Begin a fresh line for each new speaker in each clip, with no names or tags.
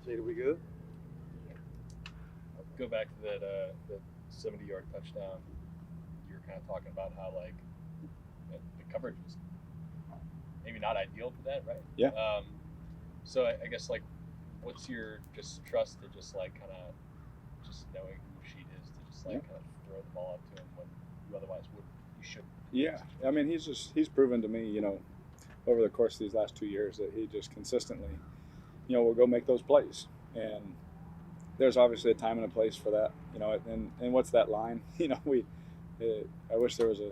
Jada, we good?
Go back to that 70-yard touchdown. You were kind of talking about how the coverage was maybe not ideal for that, right?
Yeah.
So I guess what's your just trust to just kind of just knowing who Rashid is to just kind of throw the ball up to him when you otherwise wouldn't, you shouldn't.
Yeah, I mean he's proven to me, over the course of these last 2 years that he just consistently, will go make those plays. And there's obviously a time and a place for that, and what's that line? I wish there was a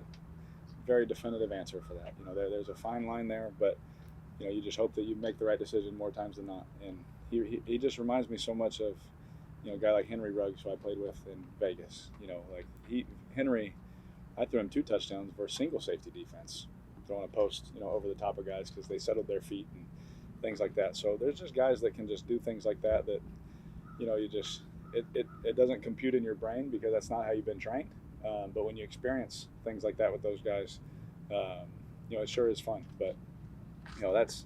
very definitive answer for that. There's a fine line there, but you just hope that you make the right decision more times than not. And he just reminds me so much of, a guy like Henry Ruggs, who I played with in Vegas. Henry, I threw him 2 touchdowns for single safety defense, throwing a post, over the top of guys because they settled their feet and things like that. So there's just guys that can just do things like that it doesn't compute in your brain because that's not how you've been trained. But when you experience things like that with those guys, it sure is fun. But that's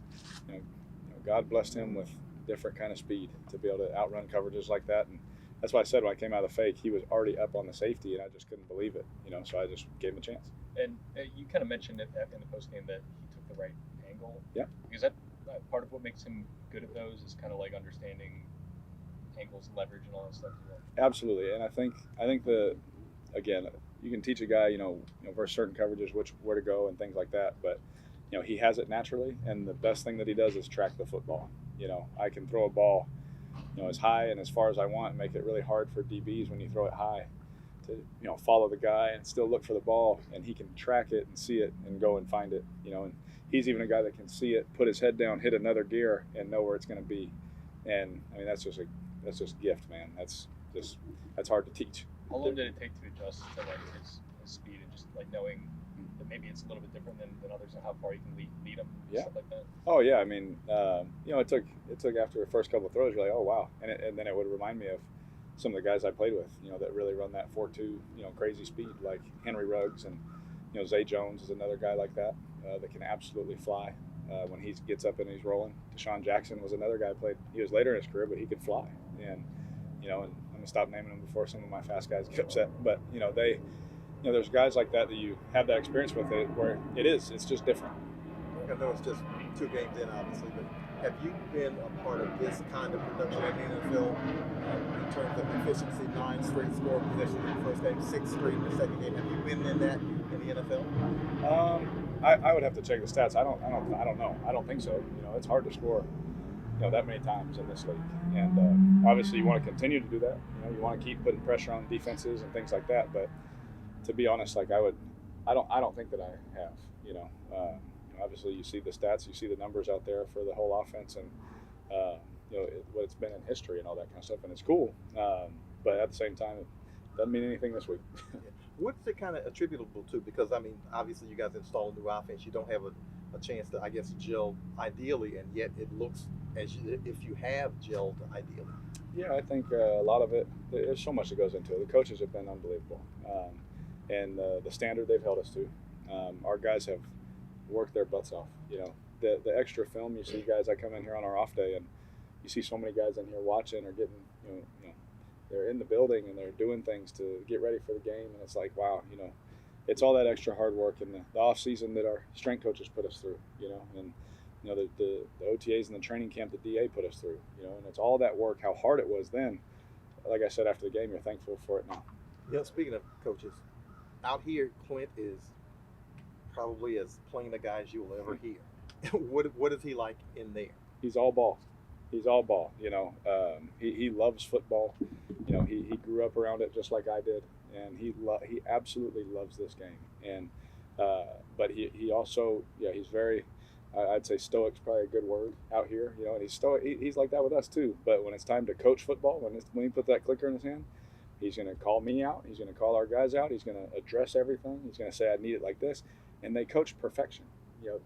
God blessed him with different kind of speed to be able to outrun coverages like that. And that's why I said when I came out of the fake, he was already up on the safety, and I just couldn't believe it. So I just gave him a chance.
And you kind of mentioned it in the post game that he took the right angle.
Yeah.
Because that part of what makes him good at those is kind of understanding angles and leverage and all that stuff as well.
Absolutely, and I think again, you can teach a guy, versus certain coverages, where to go and things like that. But he has it naturally, and the best thing that he does is track the football. I can throw a ball, as high and as far as I want, and make it really hard for DBs when you throw it high to follow the guy and still look for the ball, and he can track it and see it and go and find it. And he's even a guy that can see it, put his head down, hit another gear, and know where it's going to be. And I mean that's just gift, man. That's hard to teach.
How long did it take to adjust to his speed and just knowing that maybe it's a little bit different than others and how far you can lead them and stuff like that?
Oh yeah, I mean, it took after the first couple of throws, you're like, oh wow, and then it would remind me of some of the guys I played with, that really run that 4.2, crazy speed, like Henry Ruggs, and Zay Jones is another guy like that that can absolutely fly when he gets up and he's rolling. Deshaun Jackson was another guy I played. He was later in his career, but he could fly, and and I'm gonna stop naming them before some of my fast guys get upset, but there's guys like that you have that experience with it where it's just different.
I know it's just 2 games in, obviously, but have you been a part of this kind of production in the NFL in terms of efficiency? 9 straight score possessions in the first game, 6 straight in the second game. Have you been in that in the NFL?
I would have to check the stats. I don't know. I don't think so. It's hard to score that many times in this league, and obviously you want to continue to do that. You want to keep putting pressure on defenses and things like that. But to be honest, I don't think that I have. Obviously you see the stats, you see the numbers out there for the whole offense, and what it's been in history and all that kind of stuff, and it's cool. But at the same time, it doesn't mean anything this week.
What's it kind of attributable to? Because I mean, obviously you guys install a new offense, you don't have a chance to, I guess, gel ideally, and yet it looks as if you have gelled ideally.
Yeah, I think a lot of it, there's so much that goes into it. The coaches have been unbelievable, and the standard they've held us to. Our guys have worked their butts off. The extra film, you see guys that come in here on our off day, and you see so many guys in here watching or getting, they're in the building and they're doing things to get ready for the game, and it's like, wow, it's all that extra hard work in the off season that our strength coaches put us through, and the OTAs and the training camp that DA put us through, and it's all that work, how hard it was then. Like I said after the game, you're thankful for it now.
Speaking of coaches, out here, Clint is probably as plain a guy as you will ever hear. What is he like in there?
He's all ball. He's all ball. He loves football. He grew up around it just like I did, and he absolutely loves this game. And but he also he's very, I'd say stoic's probably a good word out here. And he's stoic. He's like that with us too. But when it's time to coach football, when he put that clicker in his hand, he's going to call me out. He's going to call our guys out. He's going to address everything. He's going to say, I need it like this. And they coach perfection.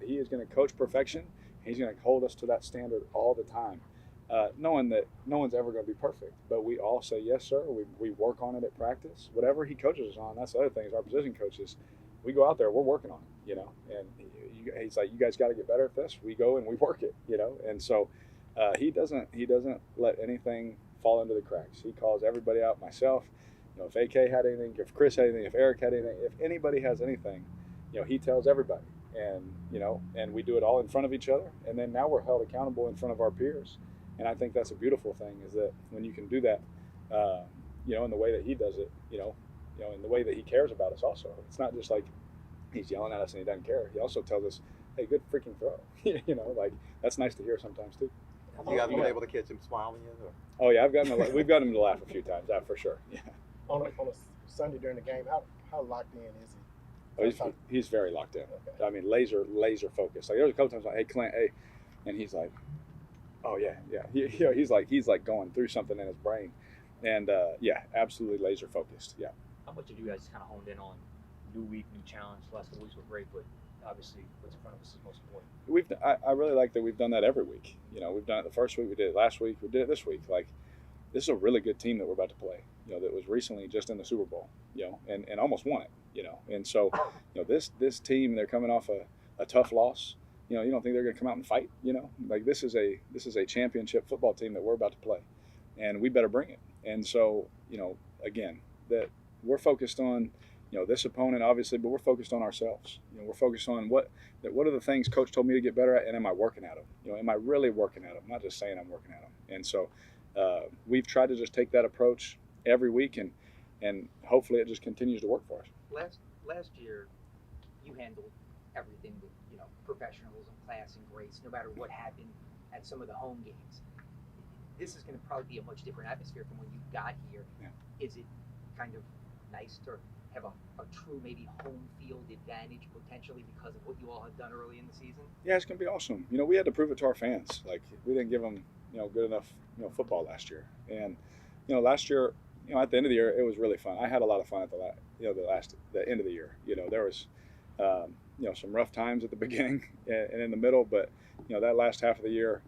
He is going to coach perfection. He's going to hold us to that standard all the time, knowing that no one's ever going to be perfect. But we all say, yes, sir. We work on it at practice. Whatever he coaches us on, that's the other thing is our position coaches, we go out there, we're working on it, and he's like, you guys got to get better at this. We go and we work it, and so He doesn't let anything fall into the cracks. He calls everybody out, myself. If AK had anything, if Chris had anything, if Eric had anything, if anybody has anything, he tells everybody. And we do it all in front of each other. And then now we're held accountable in front of our peers. And I think that's a beautiful thing, is that when you can do that, in the way that he does it, in the way that he cares about us also. It's not just like he's yelling at us and he doesn't care. He also tells us, hey, good freaking throw. That's nice to hear sometimes too.
Have you guys been able to catch him smiling yet? Or?
Oh yeah, we've gotten him to laugh a few times, that for sure. Yeah.
On a Sunday during the game, how locked in is he?
Oh, he's very locked in. Okay. I mean, laser focused. Like, there was a couple times like, hey Clint, hey, and he's like, oh yeah. He's like going through something in his brain, and absolutely laser focused. Yeah.
How much did you guys kind of honed in on new week, new challenge? The last couple weeks were great, but obviously what's in front of us is most important.
I really like that we've done that every week. We've done it the first week, we did it last week, we did it this week. Like, this is a really good team that we're about to play. That was recently just in the Super Bowl. And almost won it. And so, this team, they're coming off a tough loss. You don't think they're going to come out and fight. Like, this is a championship football team that we're about to play, and we better bring it. And so, again, that we're focused on this opponent, obviously, but we're focused on ourselves. We're focused on what are the things Coach told me to get better at, and am I working at them? Am I really working at them? Not just saying I'm working at them. And so we've tried to just take that approach every week, and hopefully it just continues to work for us.
Last year, you handled everything with professionalism, class, and grace, no matter what happened at some of the home games. This is going to probably be a much different atmosphere from when you got here.
Yeah.
Is it kind of nice to have a true maybe home field advantage potentially because of what you all have done early in the season?
Yeah, it's going to be awesome. We had to prove it to our fans. Like, we didn't give them good enough football last year. And last year, at the end of the year, it was really fun. I had a lot of fun at the end of the year. There was some rough times at the beginning and in the middle, but that last half of the year,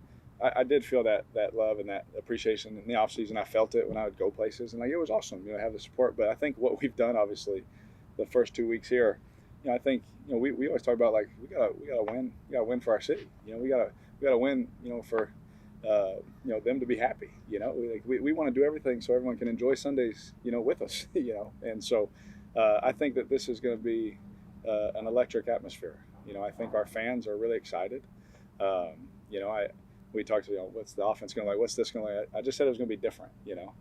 I did feel that love and that appreciation in the off season. I felt it when I would go places, and it was awesome, have the support. But I think what we've done, obviously, the first 2 weeks here, I think we always talk about, like, we gotta win for our city. We gotta win, for them to be happy. We want to do everything so everyone can enjoy Sundays, with us. And so I think that this is going to be an electric atmosphere. I think our fans are really excited. We talked to, what's the offense going to like? What's this going to like? I just said it was going to be different,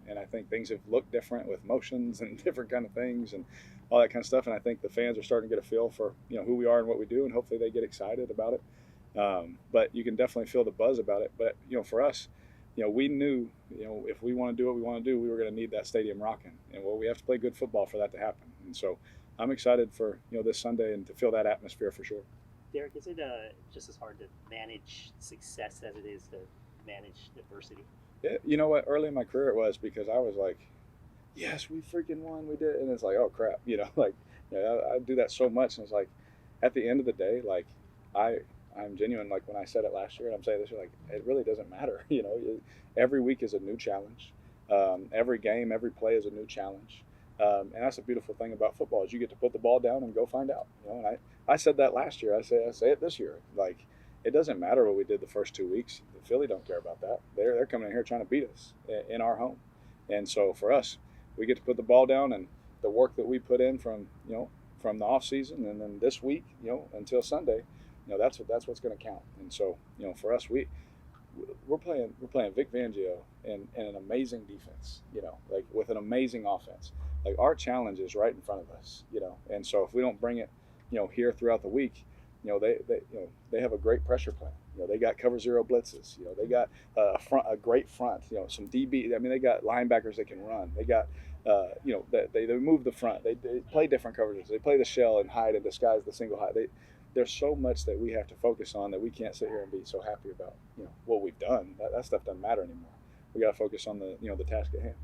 and I think things have looked different with motions and different kind of things and all that kind of stuff. And I think the fans are starting to get a feel for, who we are and what we do, and hopefully they get excited about it. But you can definitely feel the buzz about it. But, for us, we knew, if we want to do what we want to do, we were going to need that stadium rocking. And we have to play good football for that to happen. And so I'm excited for, this Sunday and to feel that atmosphere for sure.
Derek, is it just as hard to manage success as it is to manage adversity?
Yeah, you know what? Early in my career it was, because I was like, yes, we freaking won, we did. And it's like, oh crap, I do that so much. And it's like, at the end of the day, like, I'm genuine. Like, when I said it last year, and I'm saying this year, like, it really doesn't matter. Every week is a new challenge. Every game, every play is a new challenge. And that's a beautiful thing about football, is you get to put the ball down and go find out. And I said that last year. I say it this year. Like, it doesn't matter what we did the first 2 weeks. Philly don't care about that. They're coming in here trying to beat us in our home. And so for us, we get to put the ball down, and the work that we put in from the off season and then this week, until Sunday, that's what's going to count. And so, for us, we're playing Vic Fangio and an amazing defense, like, with an amazing offense. Like, our challenge is right in front of us, and so if we don't bring it, here throughout the week, they have a great pressure plan. They got cover zero blitzes. They got a great front. Some DB. I mean, they got linebackers that can run. They got, they move the front. They play different coverages. They play the shell and hide and disguise the single hide. There's so much that we have to focus on that we can't sit here and be so happy about, what we've done. That stuff doesn't matter anymore. We got to focus on the task at hand.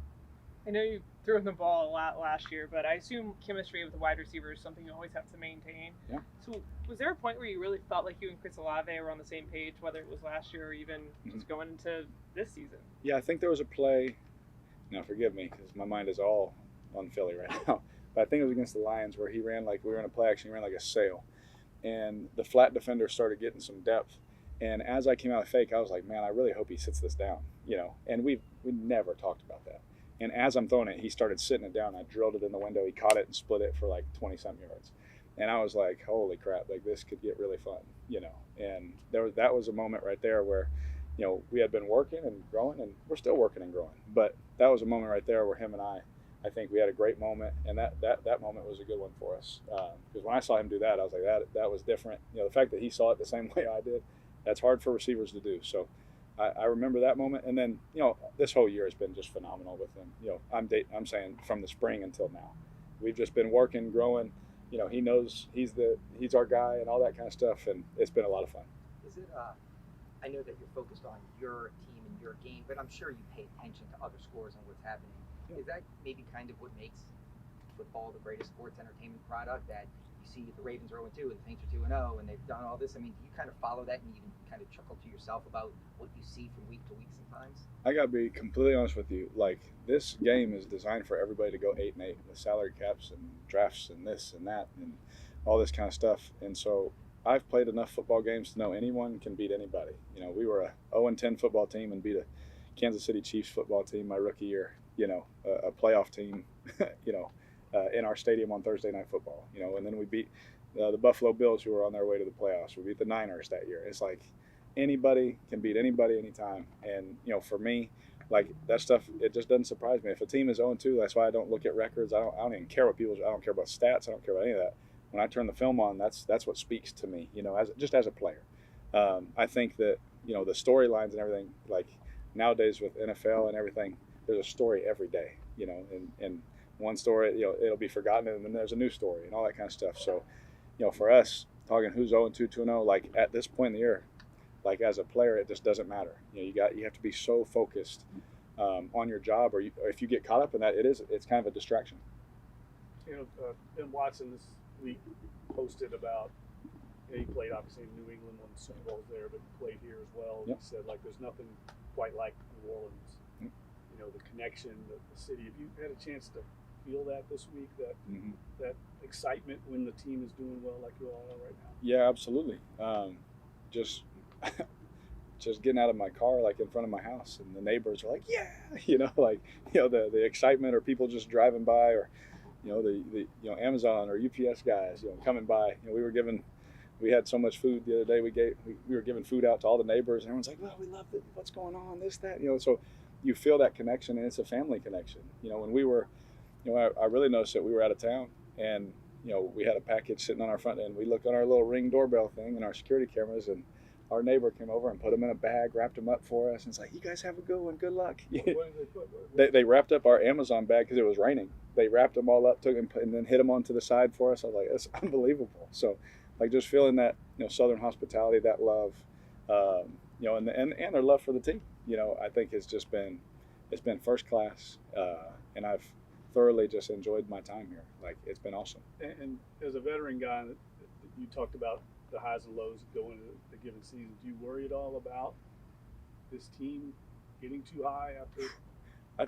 I know you threw the ball a lot last year, but I assume chemistry with the wide receiver is something you always have to maintain.
Yeah.
So was there a point where you really felt like you and Chris Olave were on the same page, whether it was last year or even just going into this season? Yeah,
I think there was a play. Now, forgive me, because my mind is all on Philly right now. But I think it was against the Lions where he ran like, we were in a play action, he ran like a sail. And the flat defender started getting some depth. And as I came out of fake, I was like, man, I really hope he sits this down, you know. And we never talked about that. And as I'm throwing it, he started sitting it down. I drilled it in the window. He caught it and split it for like 20-something yards. And I was like, holy crap, like this could get really fun, you know. And that was a moment right there where, you know, we had been working and growing, and we're still working and growing. But that was a moment right there where him and I think we had a great moment, and that moment was a good one for us. Because when I saw him do that, I was like, that was different. You know, the fact that he saw it the same way I did, that's hard for receivers to do. So I remember that moment. And then, you know, this whole year has been just phenomenal with him. You know, I'm saying from the spring until now. We've just been working, growing. You know, he knows he's our guy and all that kind of stuff, and it's been a lot of fun.
Is it? I know that you're focused on your team and your game, but I'm sure you pay attention to other scores and what's happening. Yeah. Is that maybe kind of what makes football the greatest sports entertainment product? That you see the Ravens are 0-2 and the Saints are 2-0, and they've done all this. I mean, do you kind of follow that and even kind of chuckle to yourself about what you see from week to week sometimes?
I gotta be completely honest with you. Like, this game is designed for everybody to go 8-8 with salary caps and drafts and this and that and all this kind of stuff. And so I've played enough football games to know anyone can beat anybody. You know, we were a 0-10 football team and beat a Kansas City Chiefs football team my rookie year. You know, a playoff team. You know, in our stadium on Thursday Night Football. You know, and then we beat the Buffalo Bills, who were on their way to the playoffs. We beat the Niners that year. It's like anybody can beat anybody anytime. And, you know, for me, like, that stuff, it just doesn't surprise me. If a team is 0-2, that's why I don't look at records. I don't even care what I don't care about stats. I don't care about any of that. When I turn the film on, that's what speaks to me, you know, just as a player. I think that, you know, the storylines and everything, like nowadays with NFL and everything, there's a story every day, you know, and one story, you know, it'll be forgotten, and then there's a new story and all that kind of stuff. So, you know, for us, talking who's 0-2, 2-0, like at this point in the year, like as a player, it just doesn't matter. You know, you have to be so focused on your job, or if you get caught up in that, it's kind of a distraction.
You know, Ben Watson this week posted about, you know, he played obviously in New England when the Super Bowl was there, but he played here as well. Yep. He said, like, there's nothing quite like New Orleans. Yep. You know, the connection, the city. If you had a chance to feel that this week, that excitement when the team is doing well like you all are right now?
Yeah, absolutely. Just getting out of my car, like in front of my house, and the neighbors are like, yeah, you know, like, you know, the excitement, or people just driving by, or, you know, the you know, Amazon or UPS guys, you know, coming by. You know, we had so much food the other day. We were giving food out to all the neighbors, and everyone's like, well, we love it. What's going on? This, that, you know. So you feel that connection, and it's a family connection. You know, when we were, you know, I really noticed that we were out of town, and, you know, we had a package sitting on our front end. We looked on our little Ring doorbell thing and our security cameras, and our neighbor came over and put them in a bag, wrapped them up for us, and it's like, you guys have a good one, good luck.
What did they put?
They wrapped up our Amazon bag because it was raining. They wrapped them all up, took them, and then hit them onto the side for us. I was like, that's unbelievable. So, like, just feeling that, you know, Southern hospitality, that love, you know, and their love for the team, you know, I think it's been first class, and I've thoroughly just enjoyed my time here. Like, it's been awesome.
And as a veteran guy, you talked about the highs and lows going into the given season. Do you worry at all about this team getting too high after?
I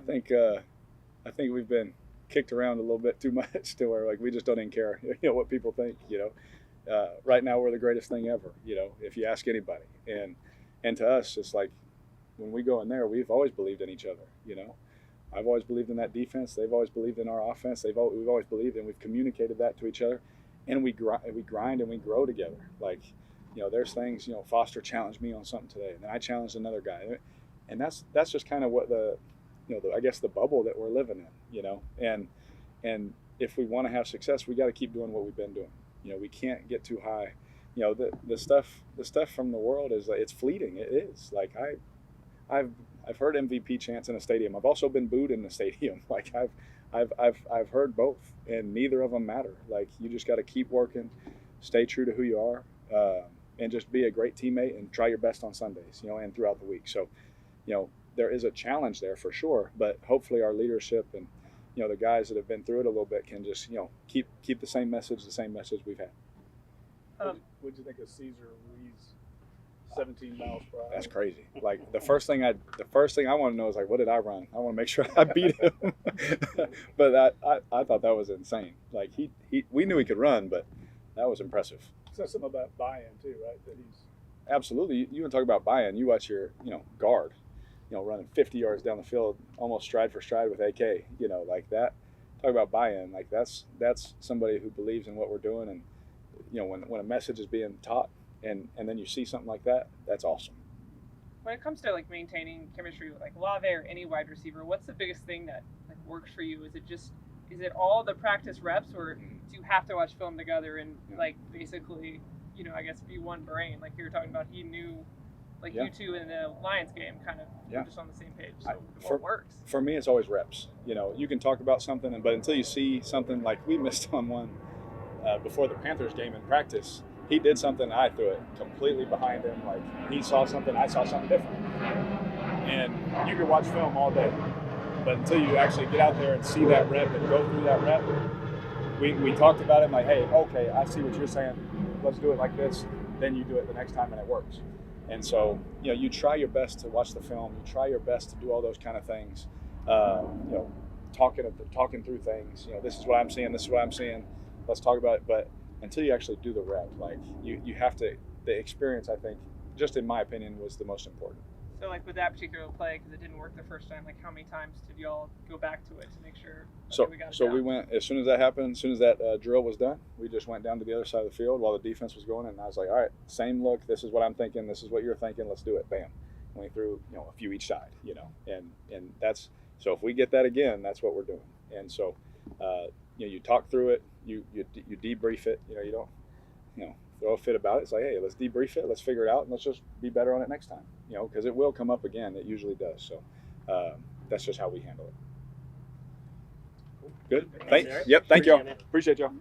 think we've been kicked around a little bit too much to where, like, we just don't even care, you know, what people think. You know, right now we're the greatest thing ever. You know, if you ask anybody, and to us, it's like when we go in there, we've always believed in each other. You know, I've always believed in that defense. They've always believed in our offense. We've always believed, and we've communicated that to each other. And we grind and we grow together. Like, you know, there's things, you know, Foster challenged me on something today, and then I challenged another guy, and that's just kind of what I guess the bubble that we're living in, you know. And if we want to have success, we got to keep doing what we've been doing. You know, we can't get too high. You know, the stuff from the world is, it's fleeting. It is. Like, I've heard MVP chants in a stadium. I've also been booed in the stadium. Like, I've heard both, and neither of them matter. Like, you just got to keep working, stay true to who you are, and just be a great teammate and try your best on Sundays, you know, and throughout the week. So, you know, there is a challenge there for sure, but hopefully our leadership and, you know, the guys that have been through it a little bit can just, you know, keep the same message we've had.
What'd you think of Cesar Ruiz? 17 miles per hour.
That's crazy. Like, the first thing I want to know is, like, what did I run? I want to make sure I beat him. But I thought that was insane. Like, we knew he could run, but that was impressive.
Says something about buy-in too, right? That he's
absolutely. You want to talk about buy-in. You watch your, guard, running 50 yards down the field, almost stride for stride with AK, like that. Talk about buy-in. Like that's somebody who believes in what we're doing. And, when a message is being taught and then you see something like that, that's awesome.
When it comes to like maintaining chemistry with like Olave or any wide receiver, what's the biggest thing that like works for you? Is it all the practice reps, or do you have to watch film together and like basically, I guess be one brain? Like you were talking about, he knew, like you two in the Lions game, kind of were just on the same page. So what works?
For me, it's always reps. You can talk about something, but until you see something, like we missed on one before the Panthers game in practice. He did something, I threw it completely behind him. Like he saw something, I saw something different. And you can watch film all day, but until you actually get out there and see that rep and go through that rep, we talked about it like, hey, okay, I see what you're saying. Let's do it like this. Then you do it the next time and it works. And so, you try your best to watch the film. You try your best to do all those kind of things. Talking through things. This is what I'm seeing. This is what I'm seeing. Let's talk about it. But until you actually do the rep, like you have to. The experience, I think, just in my opinion, was the most important.
So, like with that particular play, because it didn't work the first time, like how many times did y'all go back to it to make sure? We got it down?
We went as soon as that happened. As soon as that drill was done, we just went down to the other side of the field while the defense was going, and I was like, all right, same look. This is what I'm thinking. This is what you're thinking. Let's do it. Bam. And we threw a few each side. And that's so. If we get that again, that's what we're doing. And so, you talk through it. You debrief it. You don't throw a fit about it. It's like, hey, let's debrief it. Let's figure it out, and let's just be better on it next time. Because it will come up again. It usually does. So that's just how we handle it. Good. Thanks. Yep. Thank y'all. Appreciate y'all.